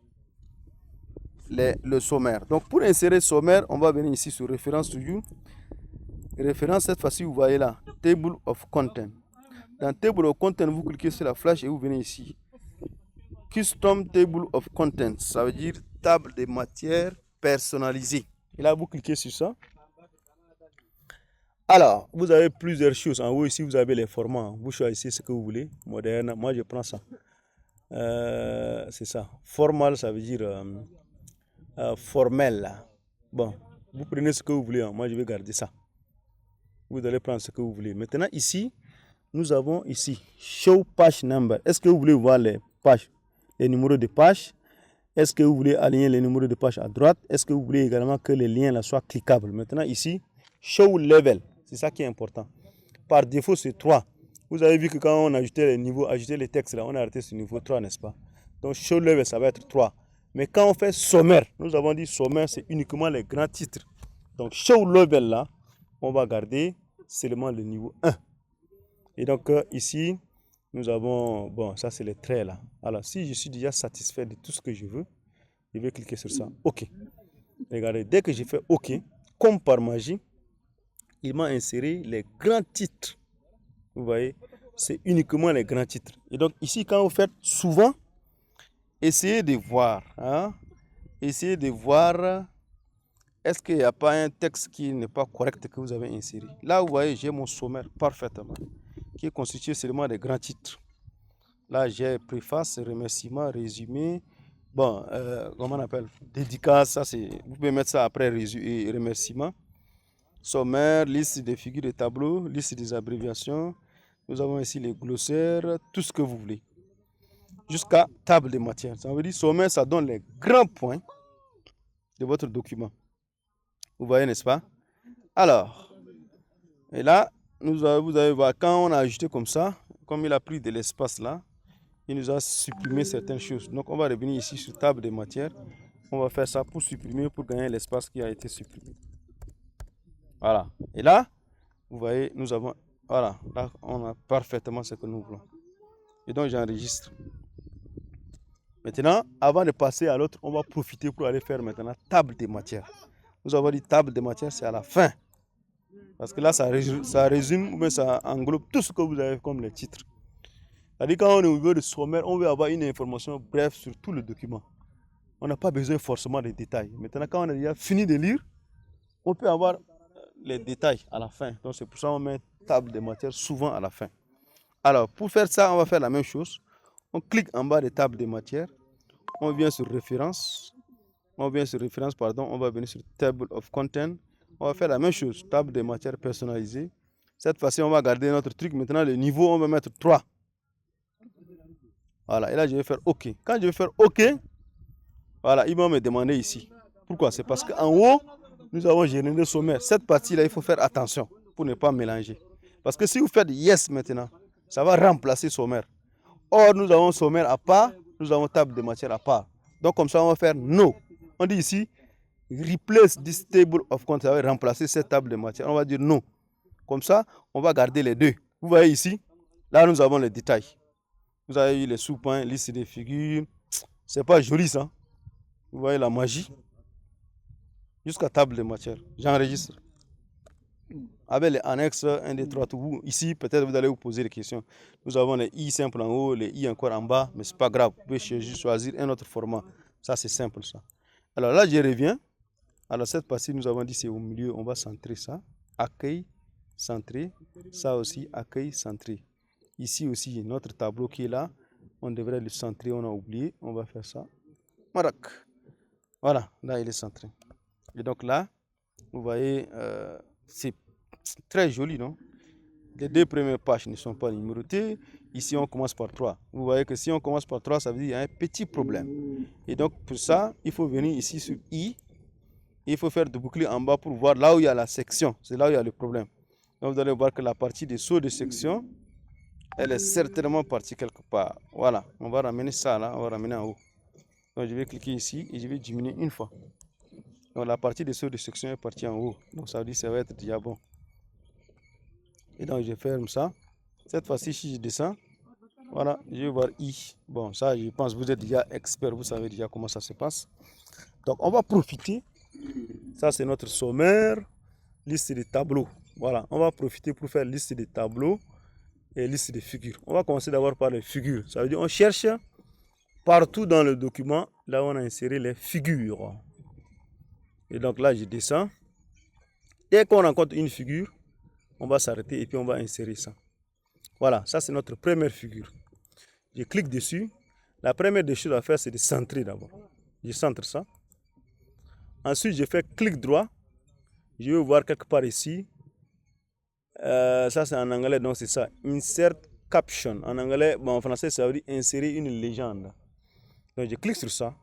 le sommaire. Donc, pour insérer sommaire, on va venir ici sur référence toujours. Référence, cette fois-ci, vous voyez là, Table of Content. Dans Table of Content, vous cliquez sur la flèche et vous venez ici. Custom Table of Content, ça veut dire table de matière personnalisée. Et là, vous cliquez sur ça. Alors, vous avez plusieurs choses. En haut, ici, vous avez les formats. Vous choisissez ce que vous voulez. Moderne, moi, je prends ça. C'est ça. Formal, ça veut dire formel. Bon, vous prenez ce que vous voulez. Moi, je vais garder ça. Vous allez prendre ce que vous voulez. Maintenant, ici, nous avons ici Show Page Number. Est-ce que vous voulez voir les pages, les numéros de pages? Est-ce que vous voulez aligner les numéros de pages à droite? Est-ce que vous voulez également que les liens là soient cliquables? Maintenant, ici, Show Level. C'est ça qui est important. Par défaut, c'est 3. Vous avez vu que quand on ajoutait les niveaux, ajoutait les textes, là, on a arrêté sur niveau 3, n'est-ce pas? Donc, Show Level, ça va être 3. Mais quand on fait sommaire, nous avons dit sommaire, c'est uniquement les grands titres. Donc, Show Level, là, on va garder seulement le niveau 1. Et donc, ici, nous avons, bon, ça, c'est les traits, là. Alors, si je suis déjà satisfait de tout ce que je veux, je vais cliquer sur ça. OK. Regardez, dès que j'ai fait OK, comme par magie, il m'a inséré les grands titres. Vous voyez, c'est uniquement les grands titres. Et donc ici, quand vous faites souvent, essayez de voir. Hein, essayez de voir, est-ce qu'il n'y a pas un texte qui n'est pas correct que vous avez inséré. Là, vous voyez, j'ai mon sommaire parfaitement, qui est constitué seulement des grands titres. Là, j'ai préface, remerciement, résumé. Bon, comment on appelle? Dédicace, ça c'est. Vous pouvez mettre ça après remerciement. Sommaire, liste des figures de tableau, liste des abréviations. Nous avons ici les glossaires, tout ce que vous voulez. Jusqu'à table de matière. Ça veut dire sommaire, ça donne les grands points de votre document. Vous voyez, n'est-ce pas? Alors, et là, vous allez voir, quand on a ajouté comme ça, comme il a pris de l'espace là, il nous a supprimé certaines choses. Donc, on va revenir ici sur table de matière. On va faire ça pour supprimer, pour gagner l'espace qui a été supprimé. Voilà. Et là, vous voyez, nous avons, voilà, là, on a parfaitement ce que nous voulons. Et donc, j'enregistre. Maintenant, avant de passer à l'autre, on va profiter pour aller faire maintenant table de matière. Nous avons dit table de matière, c'est à la fin. Parce que là, ça résume, ou bien ça englobe tout ce que vous avez comme les titres. C'est-à-dire, quand on est au niveau de sommaire, on veut avoir une information brève sur tout le document. On n'a pas besoin forcément de détails. Maintenant, quand on a déjà fini de lire, on peut avoir les détails à la fin. Donc, c'est pour ça qu'on met table de matière souvent à la fin. Alors, pour faire ça, on va faire la même chose. On clique en bas de table de matière. On vient sur référence. On va venir sur Table of Content. On va faire la même chose. Table de matière personnalisée. Cette fois-ci, on va garder notre truc. Maintenant, le niveau, on va mettre 3. Voilà. Et là, je vais faire OK. Quand je vais faire OK, voilà, il va me demander ici. Pourquoi? C'est parce qu'en haut, nous avons généré le sommaire. Cette partie-là, il faut faire attention pour ne pas mélanger. Parce que si vous faites Yes maintenant, ça va remplacer sommaire. Or, nous avons sommaire à part, nous avons table de matière à part. Donc, comme ça, on va faire No. On dit ici, Replace this table of content. Ça va remplacer cette table de matière. On va dire non. Comme ça, on va garder les deux. Vous voyez ici, là, nous avons les détails. Vous avez eu les sous-points, liste des figures. C'est pas joli ça. Vous voyez la magie. Jusqu'à table de matière. J'enregistre. Avec les annexes 1, 2, 3, tout. Ici, peut-être vous allez vous poser des questions. Nous avons les i simples en haut, les i encore en bas, mais c'est pas grave. Vous pouvez choisir un autre format. Ça, c'est simple ça. Alors là, je reviens. Alors cette partie, nous avons dit c'est au milieu. On va centrer ça. accueil, centré. Ça aussi, accueil, centré. Ici aussi, notre tableau qui est là, on devrait le centrer, on a oublié. On va faire ça. Marac. Voilà, là il est centré. Et donc là, vous voyez, c'est très joli, non? Les deux premières pages ne sont pas numérotées. Ici, on commence par 3. Vous voyez que si on commence par 3, ça veut dire qu'il y a un petit problème. Et donc, pour ça, il faut venir ici sur I. Il faut faire de bouclier en bas pour voir là où il y a la section. C'est là où il y a le problème. Donc, vous allez voir que la partie des sauts de section, elle est certainement partie quelque part. Voilà, on va ramener ça là, on va ramener en haut. Donc, je vais cliquer ici et je vais diminuer une fois. Donc, la partie des sauts de section est partie en haut. Donc, ça veut dire que ça va être déjà bon. Et donc, je ferme ça. Cette fois-ci, si je descends, voilà, je vais voir I. Bon, ça, je pense que vous êtes déjà expert, vous savez déjà comment ça se passe. Donc, on va profiter. Ça, c'est notre sommaire, liste des tableaux. Voilà, on va profiter pour faire liste des tableaux et liste des figures. On va commencer d'abord par les figures. Ça veut dire on cherche partout dans le document, là où on a inséré les figures. Et donc là, je descends. Dès qu'on rencontre une figure, on va s'arrêter et puis on va insérer ça. Voilà, ça c'est notre première figure. Je clique dessus. La première des choses à faire, c'est de centrer d'abord. Je centre ça. Ensuite, je fais clic droit. Je vais voir quelque part ici. Ça c'est en anglais, donc c'est ça. Insert caption. En anglais, bon, en français, ça veut dire insérer une légende. Donc je clique sur ça.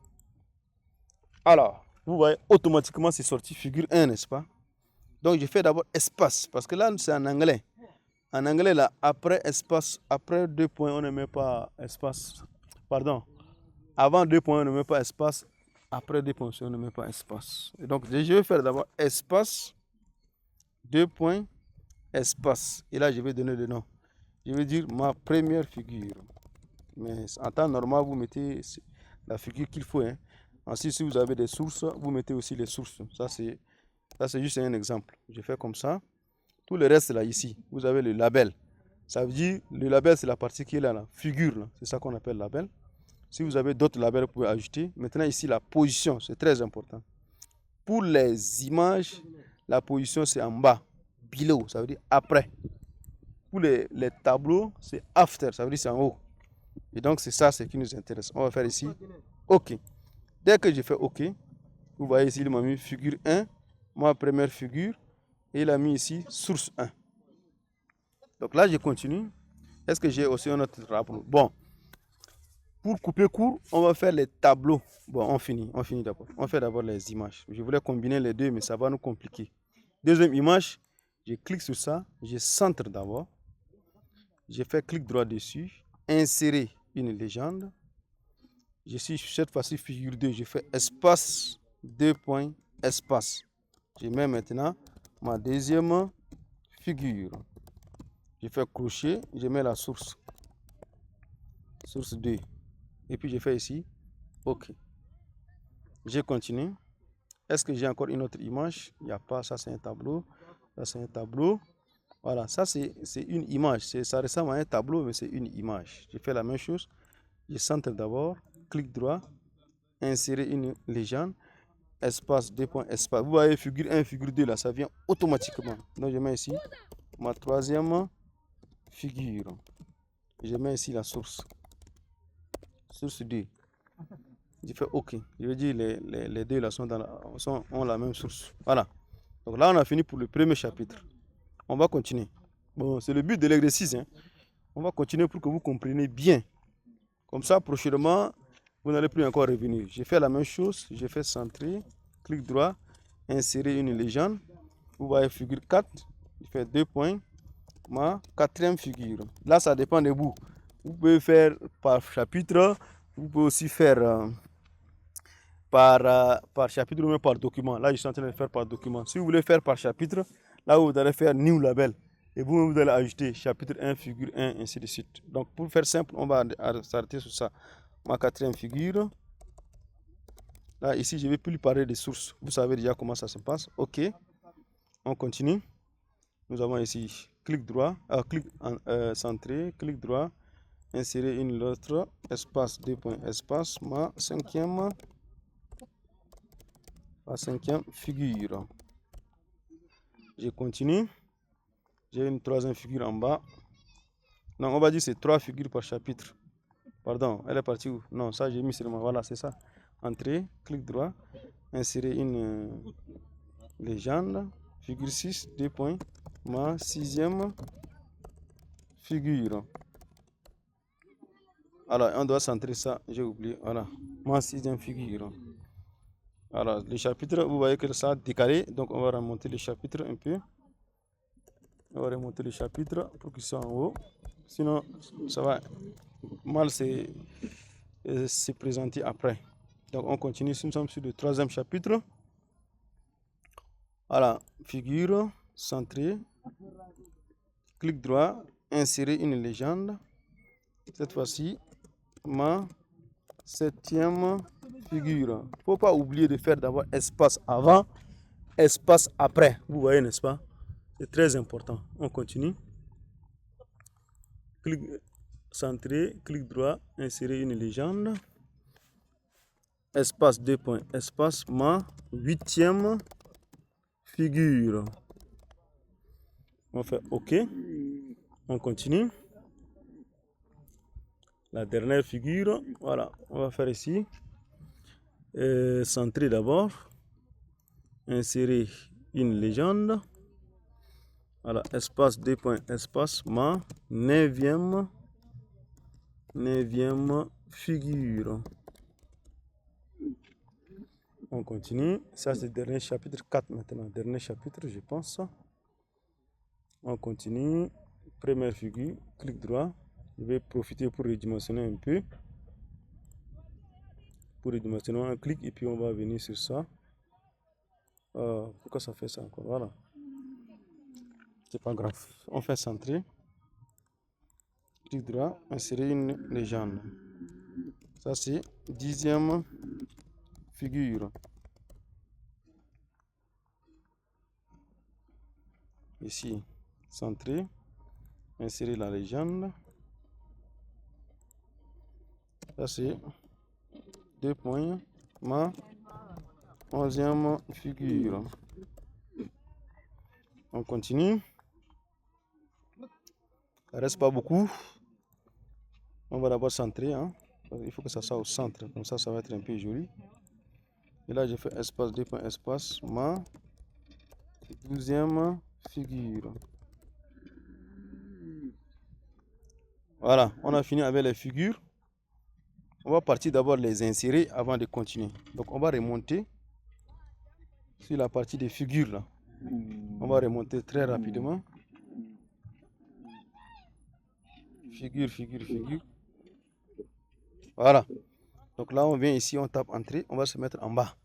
Alors, vous voyez, automatiquement c'est sorti figure 1, n'est-ce pas? Donc je fais d'abord espace, parce que là c'est en anglais. En anglais, là, après espace, après 2 points, on ne met pas espace. Pardon. Avant 2 points, on ne met pas espace. Après 2 points, on ne met pas espace. Et donc, je vais faire d'abord espace, 2 points, espace. Et là, je vais donner le nom. Je vais dire ma première figure. Mais en temps normal, vous mettez la figure qu'il faut. Hein. Ensuite, si vous avez des sources, vous mettez aussi les sources. Ça, c'est juste un exemple. Je fais comme ça. Tout le reste, là, ici, vous avez le label. Ça veut dire, le label, c'est la partie qui est là, figure. Là. C'est ça qu'on appelle label. Si vous avez d'autres labels, vous pouvez ajouter. Maintenant, ici, la position, c'est très important. Pour les images, la position, c'est en bas. Below, ça veut dire après. Pour les tableaux, c'est after, ça veut dire c'est en haut. Et donc, c'est ça ce qui nous intéresse. On va faire ici OK. Dès que je fais OK, vous voyez ici, il m'a mis figure 1, ma première figure, et il a mis ici source 1. Donc là, je continue. Est-ce que j'ai aussi un autre tableau? Bon, pour couper court, on va faire les tableaux. Bon, on finit d'abord. On fait d'abord les images. Je voulais combiner les deux, mais ça va nous compliquer. Deuxième image, je clique sur ça, je centre d'abord. Je fais clic droit dessus, insérer une légende. Je suis cette fois-ci figure 2, je fais espace, 2 points, espace. Je mets maintenant ma deuxième figure. Je fais crochet, je mets la source. Source 2. Et puis je fais ici, OK. Je continue. Est-ce que j'ai encore une autre image? Il n'y a pas, ça c'est un tableau. Ça c'est un tableau. Voilà, ça c'est une image. Ça ressemble à un tableau, mais c'est une image. Je fais la même chose. Je centre d'abord, clic droit, insérer une légende, espace, 2 points, espace. Vous voyez, figure 1, figure 2, là, ça vient automatiquement. Donc je mets ici ma troisième figure. Je mets ici la source. Source 2. Je fais OK. Je veux dire les deux là ont la même source. Voilà. Donc là, on a fini pour le premier chapitre. On va continuer. Bon, c'est le but de l'exercice. Hein. On va continuer pour que vous compreniez bien. Comme ça, prochainement, vous n'allez plus encore revenir. J'ai fait la même chose. J'ai fait centrer, clic droit, insérer une légende. Vous voyez figure 4. Je fais 2 points. Ma quatrième figure. Là, ça dépend de vous. Vous pouvez faire par chapitre. Vous pouvez aussi faire par chapitre ou même par document. Là, je suis en train de faire par document. Si vous voulez faire par chapitre, là, vous allez faire New Label. Et vous allez ajouter chapitre 1, figure 1, ainsi de suite. Donc, pour faire simple, on va s'arrêter sur ça. Ma quatrième figure. Là, ici, je ne vais plus parler des sources. Vous savez déjà comment ça se passe. OK. On continue. Nous avons ici clic droit, clic centré, clic droit, insérer une lettre, espace, 2 points, espace, ma cinquième figure. Je continue. J'ai une troisième figure en bas. Non, on va dire c'est 3 figures par chapitre. Pardon, elle est partie où? Non, ça j'ai mis seulement. Voilà, c'est ça. Entrée, clic droit, insérer une légende. Figure 6, 2 points. Ma sixième figure. Alors, on doit centrer ça, j'ai oublié. Voilà, ma sixième figure. Alors, les chapitres, vous voyez que ça a décalé. Donc, on va remonter les chapitres un peu. On va remonter les chapitres pour qu'ils soient en haut. Sinon, ça va mal se présenter après. Donc, on continue. Nous sommes sur le troisième chapitre. Voilà, figure, centrée. Clic droit, insérer une légende. Cette fois-ci, ma septième figure. Il ne faut pas oublier de faire d'abord espace avant, espace après. Vous voyez, n'est-ce pas? C'est très important. On continue. Clic centré, clic droit, insérer une légende. Espace 2 points, espace ma huitième figure. On fait OK. On continue. La dernière figure, voilà, on va faire ici. Centrer d'abord. Insérer une légende. Voilà, espace 2 points, espace ma neuvième figure. On continue. Ça, c'est le dernier chapitre 4 maintenant. Dernier chapitre, je pense. On continue. Première figure, clic droit. Je vais profiter pour redimensionner un peu. Pour redimensionner, on clique et puis on va venir sur ça. Pourquoi ça fait ça encore? Voilà. C'est pas grave. On fait centrer. Clic droit, insérer une légende. Ça, c'est 10e figure. Ici, centrer, insérer la légende. Ça, c'est 2 points, ma 11e figure. On continue. Il ne reste pas beaucoup. On va d'abord centrer. Hein. Il faut que ça soit au centre. Comme ça va être un peu joli. Et là, je fais espace, 2 points, espace, ma 12e figure. Voilà, on a fini avec les figures. On va partir d'abord les insérer avant de continuer. Donc, on va remonter sur la partie des figures là. On va remonter très rapidement. Figure, figure, figure. Voilà. Donc là, on vient ici, on tape entrée, on va se mettre en bas.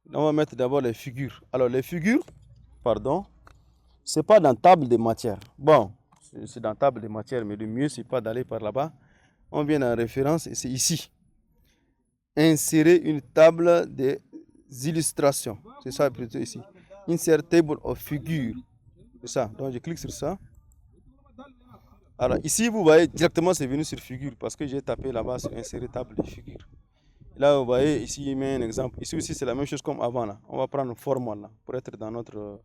Là, on va mettre d'abord les figures. Alors, les figures, pardon, c'est pas dans table de matière. Bon, c'est dans table de matière, mais le mieux, c'est pas d'aller par là-bas. On vient en référence et c'est ici. Insérer une table des illustrations. C'est ça plutôt ici. Insert table of figures. C'est ça. Donc, je clique sur ça. Alors, ici, vous voyez directement, c'est venu sur figure parce que j'ai tapé là-bas sur insérer table de figures. Là, vous voyez, ici, il met un exemple. Ici aussi, c'est la même chose comme avant. Là. On va prendre formal là, pour être dans notre...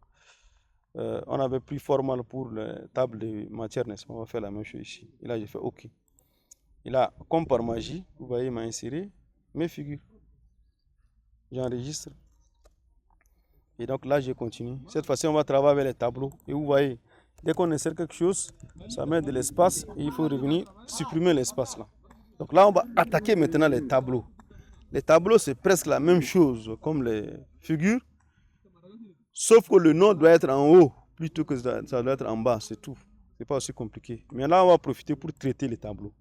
on avait pris formal pour la table de matière, n'est-ce pas? On va faire la même chose ici. Et là, j'ai fait OK. Et là, comme par magie, vous voyez, il m'a inséré mes figures. J'enregistre. Et donc là, je continue. Cette fois-ci, on va travailler avec les tableaux. Et vous voyez, dès qu'on insère quelque chose, ça met de l'espace et il faut revenir supprimer l'espace là. Donc là, on va attaquer maintenant les tableaux. Les tableaux, c'est presque la même chose comme les figures, sauf que le nom doit être en haut plutôt que ça doit être en bas, c'est tout. C'est pas aussi compliqué. Maintenant, on va profiter pour traiter les tableaux.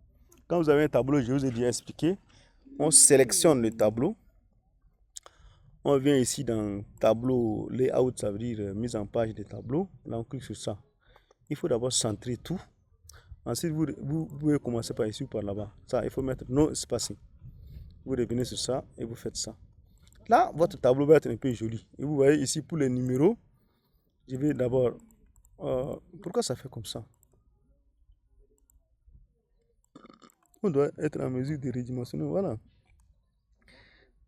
Quand vous avez un tableau, je vous ai déjà expliqué, on sélectionne le tableau. On vient ici dans tableau layout, ça veut dire mise en page des tableaux. Là, on clique sur ça. Il faut d'abord centrer tout. Ensuite, vous pouvez commencer par ici ou par là-bas. Ça, il faut mettre no spacing. Vous revenez sur ça et vous faites ça. Là, votre tableau va être un peu joli. Et vous voyez ici pour les numéros, je vais d'abord... pourquoi ça fait comme ça? On doit être en mesure de redimensionner. Voilà.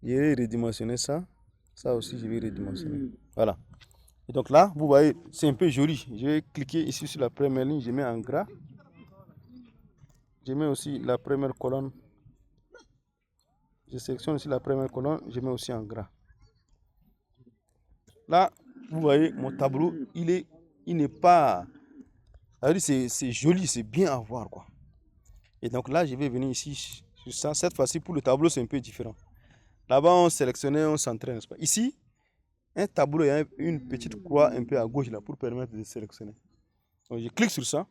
Je vais redimensionner ça. Ça aussi, je vais redimensionner. Voilà. Et donc là, vous voyez, c'est un peu joli. Je vais cliquer ici sur la première ligne, je mets en gras. Je mets aussi la première colonne. Je sélectionne ici la première colonne, je mets aussi en gras. Là, vous voyez, mon tableau, il n'est pas... C'est joli, c'est bien à voir, quoi. Et donc là, je vais venir ici sur ça. Cette fois-ci, pour le tableau, c'est un peu différent. Là-bas, on sélectionnait, on centrait, n'est-ce pas? Ici, un tableau, il y a une petite croix un peu à gauche là pour permettre de sélectionner. Donc, je clique sur ça.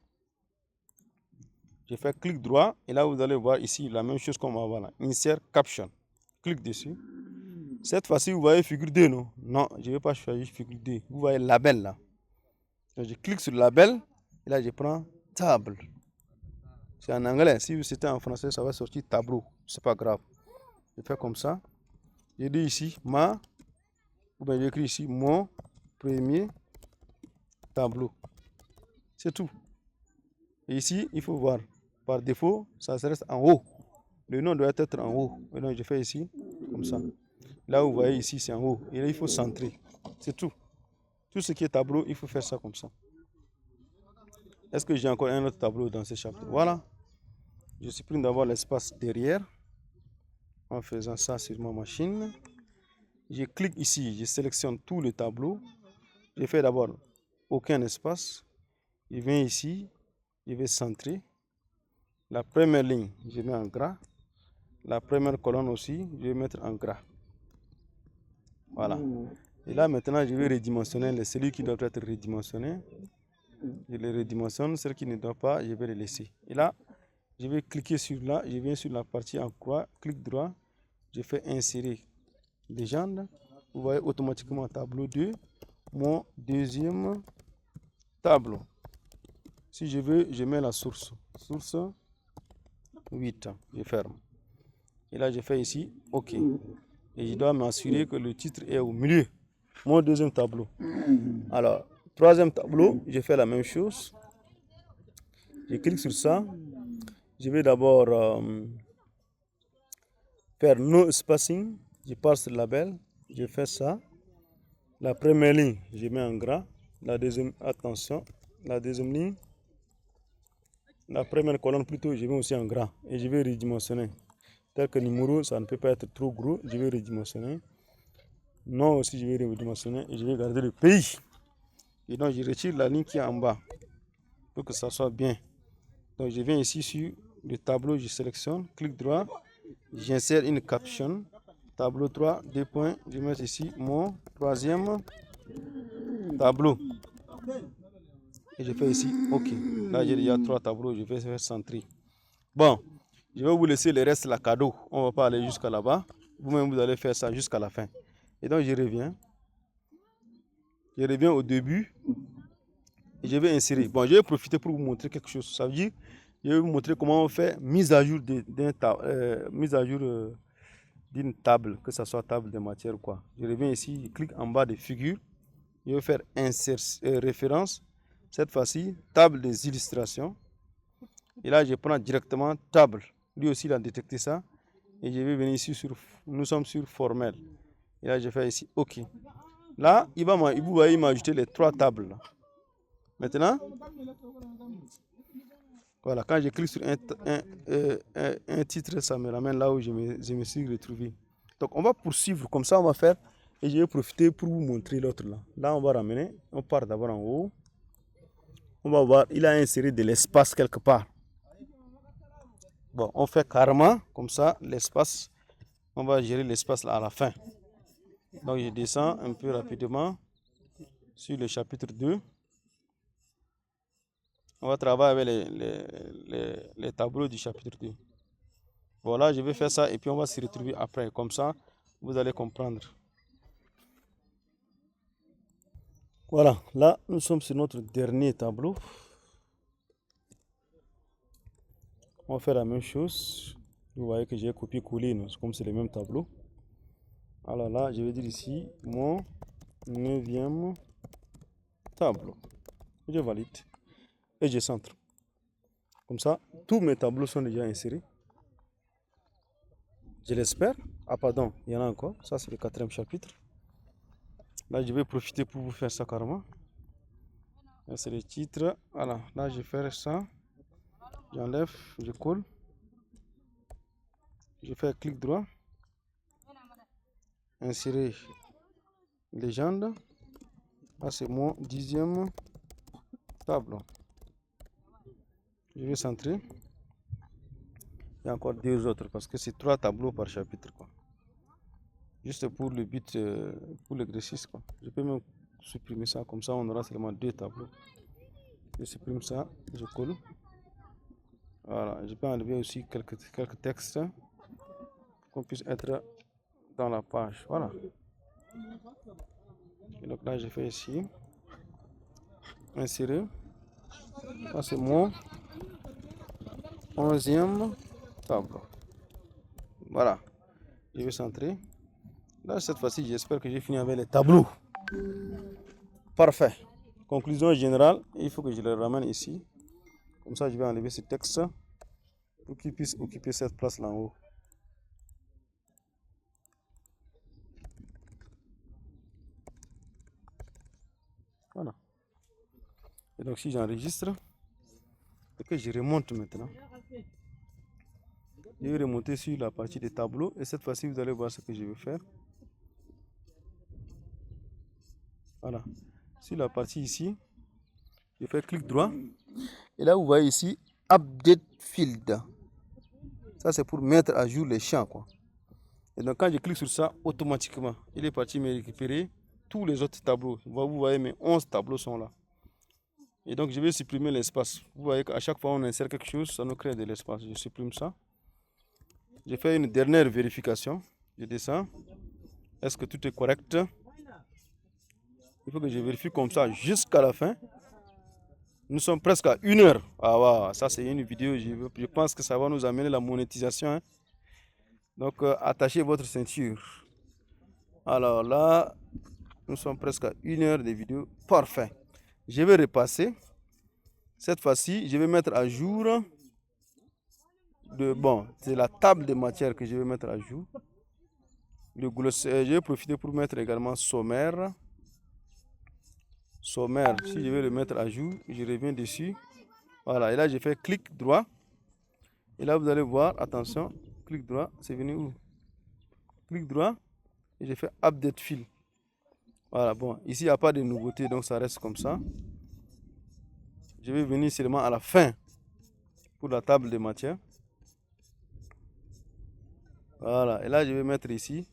Je fais clic droit et là, vous allez voir ici la même chose qu'on va voir là. Insert caption. Clique dessus. Cette fois-ci, vous voyez figure 2, non? Non, je ne vais pas choisir figure 2. Vous voyez label là. Donc, je clique sur label et là, je prends table. C'est en anglais. Si c'était en français, ça va sortir tableau. C'est pas grave. Je fais comme ça. Je dis ici ou bien j'écris ici mon premier tableau. C'est tout. Et ici, il faut voir. Par défaut, ça reste en haut. Le nom doit être en haut. Et donc, je fais ici, comme ça. Là, vous voyez ici, c'est en haut. Et là, il faut centrer. C'est tout. Tout ce qui est tableau, il faut faire ça comme ça. Est-ce que j'ai encore un autre tableau dans ce chapitre? Voilà. Je supprime d'abord l'espace derrière. En faisant ça sur ma machine. Je clique ici, je sélectionne tout le tableau. Je fais d'abord aucun espace. Je viens ici, je vais centrer. La première ligne, je mets en gras. La première colonne aussi, je vais mettre en gras. Voilà. Et là, maintenant, je vais redimensionner celui qui doit être redimensionné. Je le redimensionne. Celui qui ne doit pas, je vais le laisser. Et là, je vais cliquer sur là. Je viens sur la partie en croix. Clic droit. Je fais insérer légende. Vous voyez automatiquement tableau 2. Mon deuxième tableau. Si je veux, je mets la source. Source 8. Je ferme. Et là, je fais ici OK. Et je dois m'assurer que le titre est au milieu. Mon deuxième tableau. Alors, troisième tableau, je fais la même chose. Je clique sur ça. Je vais d'abord faire no spacing. Je passe le label. Je fais ça. La première ligne, je mets en gras. La deuxième, attention, la deuxième ligne. La première colonne plutôt, je mets aussi en gras. Et je vais redimensionner. Tel que numéro, ça ne peut pas être trop gros. Je vais redimensionner. Non aussi, je vais redimensionner. Et je vais garder le pays. Et donc, je retire la ligne qui est en bas. Pour que ça soit bien. Donc, je viens ici sur le tableau, je sélectionne. Clic droit. J'insère une caption. Tableau 3, 2 points. Je mets ici mon troisième tableau. Et je fais ici OK. Là, j'ai déjà 3 tableaux. Je vais faire centrer. Bon, je vais vous laisser le reste la cadeau. On ne va pas aller jusqu'à là-bas. Vous-même, vous allez faire ça jusqu'à la fin. Et donc, je reviens. Je reviens au début. Et je vais insérer. Bon, je vais profiter pour vous montrer quelque chose. Ça veut dire, je vais vous montrer comment on fait mise à jour d'une table, que ce soit table de matière ou quoi. Je reviens ici, je clique en bas de figure. Je vais faire référence. Cette fois-ci, table des illustrations. Et là, je prends directement table. Lui aussi, il a détecté ça. Et je vais venir ici sur, nous sommes sur formel. Et là, je fais ici OK. Là, vous voyez, il m'a ajouté les 3 tables. Là. Maintenant, voilà, quand je clique sur un titre, ça me ramène là où je me suis retrouvé. Donc, on va poursuivre. Comme ça, on va faire. Et je vais profiter pour vous montrer l'autre là. Là, on va ramener. On part d'abord en haut. On va voir, il a inséré de l'espace quelque part. Bon, on fait carrément comme ça, l'espace. On va gérer l'espace là à la fin. Donc, je descends un peu rapidement sur le chapitre 2. On va travailler avec les tableaux du chapitre 2. Voilà, je vais faire ça et puis on va se retrouver après. Comme ça, vous allez comprendre. Voilà, là, nous sommes sur notre dernier tableau. On va faire la même chose. Vous voyez que j'ai copié-collé, comme c'est le même tableau. Alors là, je vais dire ici, mon 9e tableau. Je valide et je centre. Comme ça, tous mes tableaux sont déjà insérés. Je l'espère. Ah pardon, il y en a encore. Ça c'est le 4e chapitre. Là, je vais profiter pour vous faire ça carrément. Là, c'est le titre. Voilà, là, je vais faire ça. J'enlève, je colle. Je fais clic droit. Insérer légende. Là, c'est mon 10e tableau. Je vais centrer. Il y a encore 2 autres parce que c'est 3 tableaux par chapitre, quoi. Juste pour le but, pour l'exercice, quoi. Je peux même supprimer ça, comme ça on aura seulement 2 tableaux. Je supprime ça, je colle. Voilà, je peux enlever aussi quelques textes qu'on puisse être dans la page. Voilà. Et donc là, je fais ici, insérer. Ça, c'est mon 11e tableau. Voilà, je vais centrer. Là, cette fois-ci, j'espère que j'ai fini avec les tableaux. Parfait. Conclusion générale, il faut que je le ramène ici. Comme ça, je vais enlever ce texte pour qu'il puisse occuper cette place là en haut. Voilà. Et donc, si j'enregistre, et que je remonte maintenant, je vais remonter sur la partie des tableaux. Et cette fois-ci, vous allez voir ce que je vais faire. Voilà. Sur la partie ici, je fais clic droit. Et là, vous voyez ici, Update Field. Ça, c'est pour mettre à jour les champs, quoi. Et donc, quand je clique sur ça, automatiquement, il est parti me récupérer tous les autres tableaux. Vous voyez, mes 11 tableaux sont là. Et donc, je vais supprimer l'espace. Vous voyez qu'à chaque fois on insère quelque chose, ça nous crée de l'espace. Je supprime ça. Je fais une dernière vérification. Je descends. Est-ce que tout est correct? Il faut que je vérifie comme ça jusqu'à la fin. Nous sommes presque à 1 heure. Ah ouais, ça c'est une vidéo. Je pense que ça va nous amener la monétisation, hein. Donc, attachez votre ceinture. Alors là, nous sommes presque à 1 heure de vidéo. Parfait. Je vais repasser. Cette fois-ci, je vais mettre à jour c'est la table de matière que je vais mettre à jour. Le glossaire, je vais profiter pour mettre également sommaire. Sommaire, si je vais le mettre à jour, je reviens dessus. Voilà, et là, je fais clic droit. Et là, vous allez voir, attention, clic droit, c'est venu où? Clic droit, et je fais Update Field. Voilà, bon, ici, il n'y a pas de nouveauté, donc ça reste comme ça. Je vais venir seulement à la fin pour la table de matière. Voilà, et là, je vais mettre ici.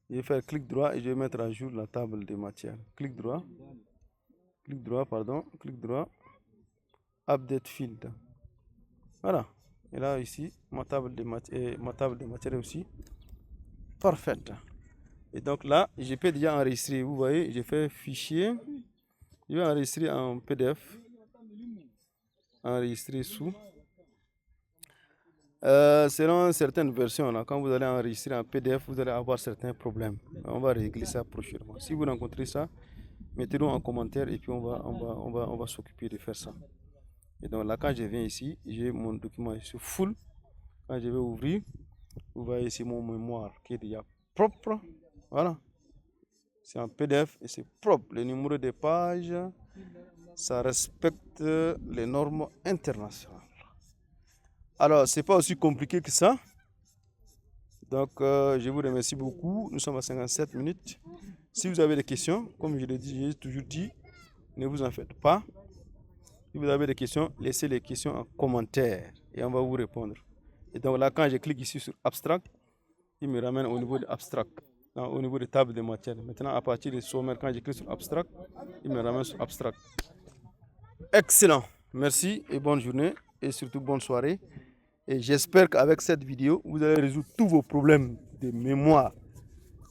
Je vais faire clic droit et je vais mettre à jour la table de matière. Clic droit, pardon, clic droit, Update Field. Voilà. Et là, ici, ma table de matière aussi. Parfaite. Et donc là, je peux déjà enregistrer. Vous voyez, j'ai fait fichier. Je vais enregistrer en PDF. Enregistrer sous. Selon certaines versions, là, quand vous allez enregistrer en PDF, vous allez avoir certains problèmes. On va régler ça prochainement. Si vous rencontrez ça, mettez-le en commentaire et puis on va s'occuper de faire ça. Et donc là, quand je viens ici, j'ai mon document ici full. Quand je vais ouvrir, vous voyez ici mon mémoire qui est déjà propre. Voilà. C'est en PDF et c'est propre. Le numéro de page, ça respecte les normes internationales. Alors, c'est pas aussi compliqué que ça. Donc, je vous remercie beaucoup. Nous sommes à 57 minutes. Si vous avez des questions, comme je l'ai dit, j'ai toujours dit, ne vous en faites pas. Si vous avez des questions, laissez les questions en commentaire et on va vous répondre. Et donc là, quand je clique ici sur Abstract, il me ramène au niveau de Abstract, au niveau de table de matière. Maintenant, à partir de sommaire, quand je clique sur Abstract, il me ramène sur Abstract. Excellent. Merci et bonne journée et surtout bonne soirée. Et j'espère qu'avec cette vidéo, vous allez résoudre tous vos problèmes de mémoire.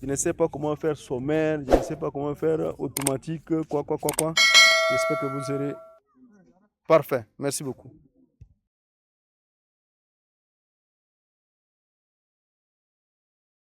Je ne sais pas comment faire sommaire, je ne sais pas comment faire automatique, quoi. J'espère que vous serez parfait. Merci beaucoup.